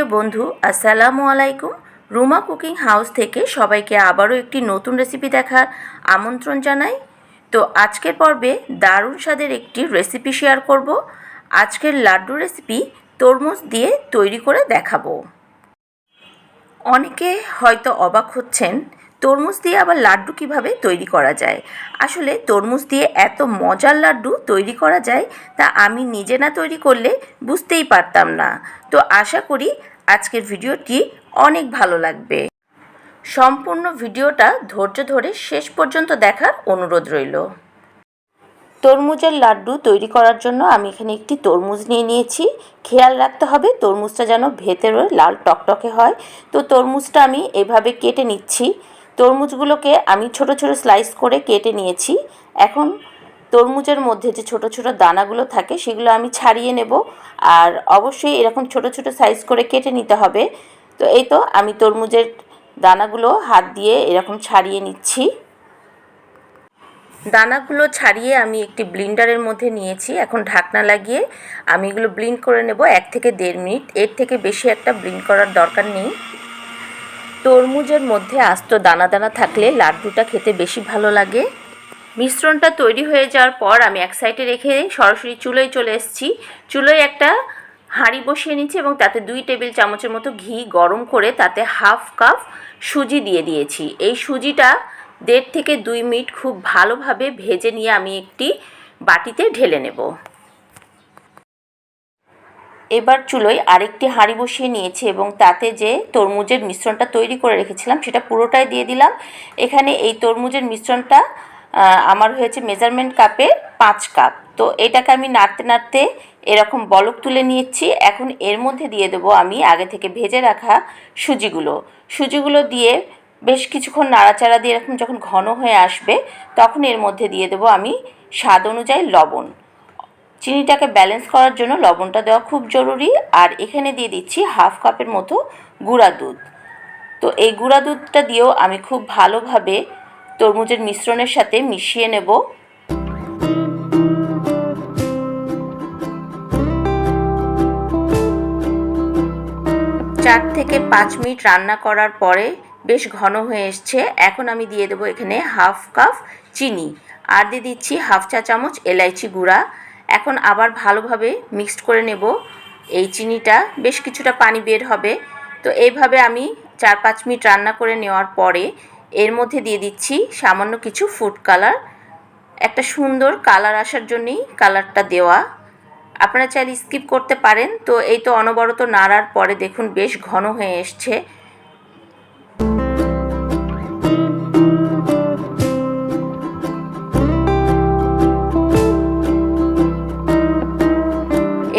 প্রিয় বন্ধু, আসসালামু আলাইকুম। রুমা কুকিং হাউস থেকে সবাইকে আবারও একটি নতুন রেসিপি দেখার আমন্ত্রণ জানাই। তো আজকের পর্বে দারুণ স্বাদের একটি রেসিপি শেয়ার করব। আজকের লাড্ডু রেসিপি তরমুজ দিয়ে তৈরি করে দেখাবো। অনেকে হয়তো অবাক হচ্ছেন, তরমুজ দিয়ে আবার লাড্ডু কিভাবে তৈরি করা যায়। আসলে তরমুজ দিয়ে এত মজার লাড্ডু তৈরি করা যায় তা আমি নিজে না তৈরি করলে বুঝতেই পারতাম না। তো আশা করি আজকের ভিডিওটি অনেক ভালো লাগবে। সম্পূর্ণ ভিডিওটা ধৈর্য ধরে শেষ পর্যন্ত দেখার অনুরোধ রইল। তরমুজের লাড্ডু তৈরি করার জন্য আমি এখানে একটি তরমুজ নিয়েছি। খেয়াল রাখতে হবে তরমুজটা যেন ভেতরে লাল টকটকে হয়। তো তরমুজটা আমি এভাবে কেটে নিচ্ছি। তরমুজগুলোকে আমি ছোট ছোট স্লাইস করে কেটে নিয়েছি। এখন তরমুজের মধ্যে যে ছোট ছোট দানাগুলো থাকে সেগুলো আমি ছাড়িয়ে নেব। আর অবশ্যই এরকম ছোট ছোট সাইজ করে কেটে নিতে হবে। তো এই তো আমি তরমুজের দানাগুলো হাত দিয়ে এরকম ছাড়িয়ে নিচ্ছি। দানাগুলো ছাড়িয়ে আমি একটি ব্লেন্ডারের মধ্যে নিয়েছি। এখন ঢাকনা লাগিয়ে আমি এগুলো ব্লেন্ড করে নেব 1 থেকে 1.5 মিনিট। এর থেকে বেশি একটা ব্লেন্ড করার দরকার নেই। তরমুজের মধ্যে আস্ত দানা দানা থাকলে লাড্ডুটা খেতে বেশি ভালো লাগে। মিশ্রণটা তৈরি হয়ে যাওয়ার পর আমি এক সাইডে রেখে সরাসরি চুলোয় চলে এসেছি। চুলোয় একটা হাঁড়ি বসিয়ে নিচ্ছি এবং তাতে 2 টেবিল চামচের মতো ঘি গরম করে তাতে হাফ কাপ সুজি দিয়ে দিয়েছি। এই সুজিটা 1.5 থেকে 2 মিনিট খুব ভালোভাবে ভেজে নিয়ে আমি একটি বাটিতে ঢেলে নেব। এবার চুলোয় আরেকটি হাঁড়ি বসিয়ে নিয়েছি এবং তাতে যে তরমুজের মিশ্রণটা তৈরি করে রেখেছিলাম সেটা পুরোটাই দিয়ে দিলাম। এখানে এই তরমুজের মিশ্রণটা আমার হয়েছে মেজারমেন্ট কাপে 5 কাপ। তো এটাকে আমি নাড়তে নাড়তে এরকম বলক তুলে নিয়েছি। এখন এর মধ্যে দিয়ে দেবো আমি আগে থেকে ভেজে রাখা সুজিগুলো দিয়ে বেশ কিছুক্ষণ নাড়াচাড়া দিয়ে এরকম যখন ঘন হয়ে আসবে তখন এর মধ্যে দিয়ে দেবো আমি স্বাদ অনুযায়ী লবণ। চিনিটাকে ব্যালেন্স করার জন্য লবণটা দেওয়া খুব জরুরি। আর এখানে দিয়ে দিচ্ছি হাফ কাপের মতো গুঁড়া দুধ। তো এই গুঁড়া দুধটা দিয়েও আমি খুব ভালোভাবে তরমুজের মিশ্রণের সাথে মিশিয়ে নেব। 4 থেকে 5 মিনিট রান্না করার পরে বেশ ঘন হয়ে এসছে। এখন আমি দিয়ে দেবো এখানে হাফ কাপ চিনি আর দিয়ে দিচ্ছি হাফ চা চামচ এলাইচি গুঁড়া। এখন আবার ভালোভাবে মিক্সড করে নেব। এই চিনিটা বেশ কিছুটা পানি বের হবে। তো এইভাবে আমি 4-5 মিনিট রান্না করে নেওয়ার পরে এর মধ্যে দিয়ে দিচ্ছি সামান্য কিছু ফুড কালার। একটা সুন্দর কালার আসার জন্যই কালারটা দেওয়া। আপনারা চাইলে স্কিপ করতে পারেন। তো এই তো অনবরত নাড়ার পরে দেখুন বেশ ঘন হয়ে এসছে।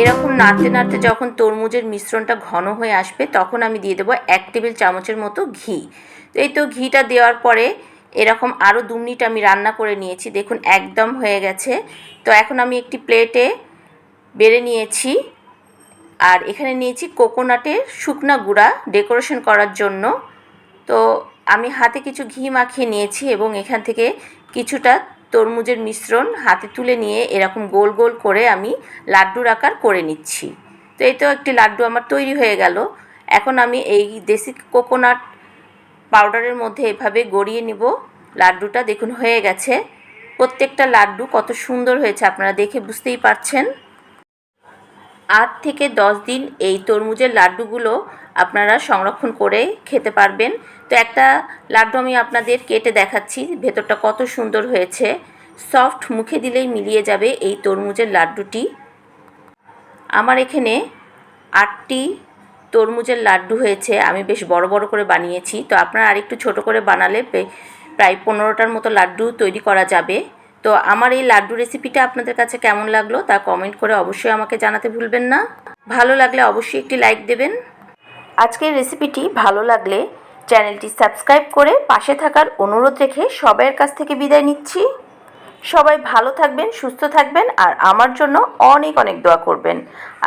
এরকম নাড়তে নাড়তে যখন তরমুজের মিশ্রণটা ঘন হয়ে আসবে তখন আমি দিয়ে দেবো 1 টেবিল চামচের মতো ঘি। তো এই তো ঘিটা দেওয়ার পরে এরকম আরও 2 মিনিট আমি রান্না করে নিয়েছি। দেখুন একদম হয়ে গেছে। তো এখন আমি একটি প্লেটে বেড়ে নিয়েছি। আর এখানে নিয়েছি কোকোনাটের শুকনা গুঁড়া ডেকোরেশন করার জন্য। তো আমি হাতে কিছু ঘি মাখিয়ে নিয়েছি এবং এখান থেকে কিছুটা তরমুজের মিশ্রণ হাতে তুলে নিয়ে এরকম গোল গোল করে আমি লাড্ডুর আকার করে নিচ্ছি। তো এই তো একটি লাড্ডু আমার তৈরি হয়ে গেল। এখন আমি এই দেশি কোকোনাট পাউডারের মধ্যে এভাবে গড়িয়ে নেব লাড্ডুটা। দেখুন হয়ে গেছে। প্রত্যেকটা লাড্ডু কত সুন্দর হয়েছে আপনারা দেখে বুঝতেই পারছেন। 8 থেকে 10 দিন এই তরমুজের লাড্ডুগুলো আপনারা সংরক্ষণ করে খেতে পারবেন। তো একটা লাড্ডু আমি আপনাদের কেটে দেখাচ্ছি ভেতরটা কত সুন্দর হয়েছে। সফট, মুখে দিলেই মিলিয়ে যাবে এই তরমুজের লাড্ডুটি। আমার এখানে 8টি তরমুজের লাড্ডু হয়েছে। আমি বেশ বড় বড় করে বানিয়েছি। তো আপনারা আরেকটু ছোট করে বানালে প্রায় 15টার মতো লাড্ডু তৈরি করা যাবে। তো আমার এই লাড্ডু রেসিপিটা আপনাদের কাছে কেমন লাগলো তা কমেন্ট করে অবশ্যই আমাকে জানাতে ভুলবেন না। ভালো লাগলে অবশ্যই একটি লাইক দেবেন। আজকের রেসিপিটি ভালো লাগলে চ্যানেলটি সাবস্ক্রাইব করে পাশে থাকার অনুরোধ রেখে সবাইয়ের কাছ থেকে বিদায় নিচ্ছি। সবাই ভালো থাকবেন, সুস্থ থাকবেন আর আমার জন্য অনেক অনেক দোয়া করবেন।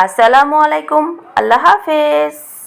আসসালামু আলাইকুম। আল্লাহ হাফেজ।